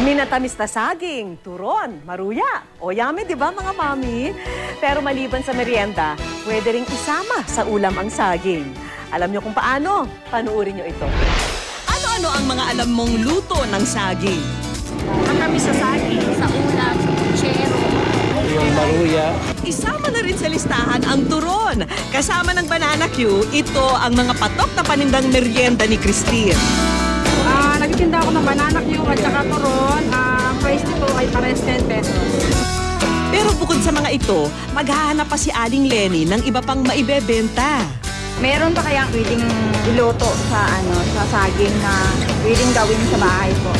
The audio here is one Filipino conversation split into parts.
Minatamis na saging, turon, maruya. O yummy, di ba mga mami? Pero maliban sa merienda, pwede ring isama sa ulam ang saging. Alam nyo kung paano? Panuorin nyo ito. Ano-ano ang mga alam mong luto ng saging? Matamis sa saging, sa ulam, sa puchero. Yung maruya. Isama na rin sa listahan ang turon. Kasama ng banana Q, ito ang mga patok na panindang merienda ni Christine. Nagtitinda ako ng banana Q at saka turon. Price nito ay pares 10 pesos. Pero bukod sa mga ito, maghahanap pa si Aling Lenny ng iba pang maibebenta. Meron pa kayang pwedeng iluto sa saging na pwedeng gawin sa bahay po?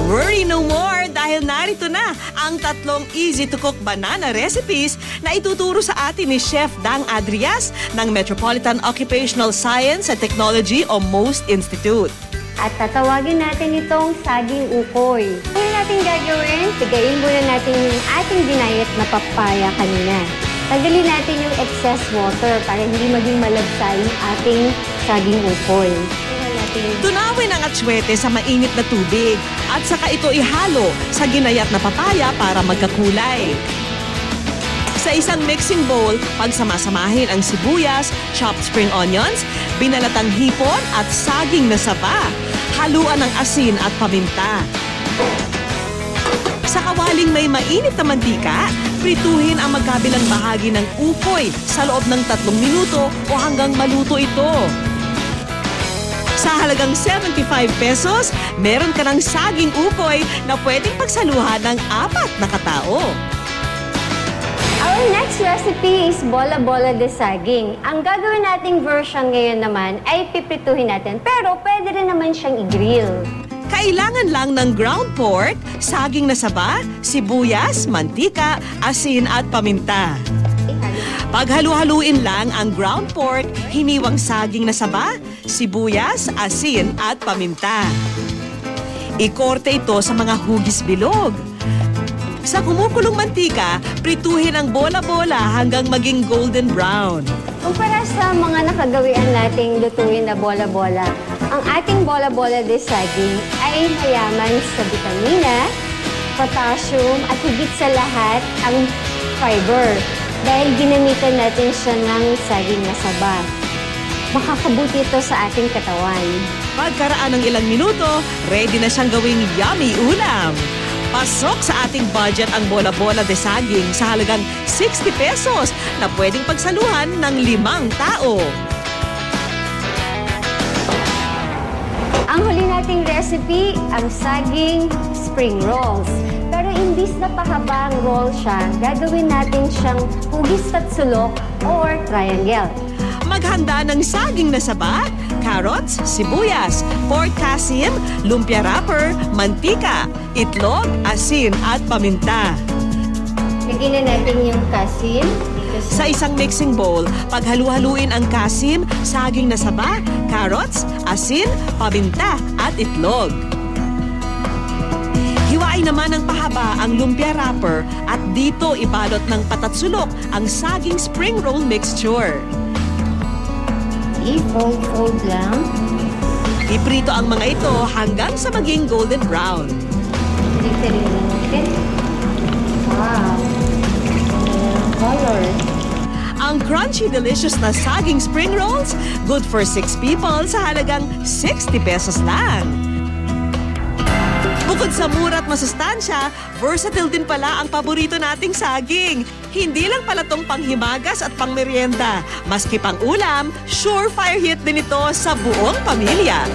Worry no more dahil narito na ang 3 easy-to-cook banana recipes na ituturo sa atin ni Chef Dang Adrias ng Metropolitan Occupational Science and Technology o MOST Institute. At tatawagin natin itong saging ukoy. Ano natin gagawin? Pigayin muna natin yung ating dinayat na papaya kanina. Tanggalin natin yung excess water para hindi maging malagsa yung ating saging ukoy. Tunawin ang atswete sa mainit na tubig at saka ito ihalo sa ginayat na papaya para magkakulay. Sa isang mixing bowl, pagsamasamahin ang sibuyas, chopped spring onions, binalatang hipon at saging na saba. Haluan ng asin at paminta. Sa kawaling may mainit na mantika, prituhin ang magkabilang bahagi ng ukoy sa loob ng 3 minuto o hanggang maluto ito. Sa halagang 75 pesos, meron ka ng saging ukoy na pwedeng pagsaluhan ng 4 na katao. Our next recipe is bola-bola de saging. Ang gagawin nating version ngayon naman ay piprituhin natin, pero pwede rin naman siyang i-grill. Kailangan lang ng ground pork, saging na saba, sibuyas, mantika, asin at paminta. Paghalu-haluin lang ang ground pork, hiniwang saging na saba, sibuyas, asin at paminta. Ikorte ito sa mga hugis bilog. Sa kumukulong mantika, prituhin ang bola-bola hanggang maging golden brown. Kumpara sa mga nakagawian nating lutuin na bola-bola, ang ating bola-bola de saging ay mayaman sa vitamina, potassium at higit sa lahat ang fiber. Dahil ginamitan natin siya ng saging na saba. Makakabuti ito sa ating katawan. Pagkaraan ng ilang minuto, ready na siyang gawing yummy ulam. Pasok sa ating budget ang bola-bola de saging sa halagang 60 pesos na pwedeng pagsaluhan ng 5 tao. Ang huli nating recipe, ang saging spring rolls. Pero imbis na pahabang roll siya, gagawin natin siyang hugis tatsulok or triangle. Maghanda ng saging na saba, carrots, sibuyas, pork kasim, lumpia wrapper, mantika, itlog, asin at paminta. Lagyan na natin yung kasim. Sa isang mixing bowl, paghalu-haluin ang kasim, saging na saba, carrots, asin, paminta at itlog. Hiwain naman ng pahaba ang lumpia wrapper at dito ibalot ng patatsulok ang saging spring roll mixture. I-fold lang. Iprito ang mga ito hanggang sa maging golden brown. Dito natin. Wow! Color. Ang crunchy, delicious na saging spring rolls, good for 6 people sa halagang 60 pesos lang. Bukod sa mura at masustansya, versatile din pala ang paborito nating saging. Hindi lang pala tong panghimagas at pangmerienda. Maski pang ulam, surefire hit din ito sa buong pamilya.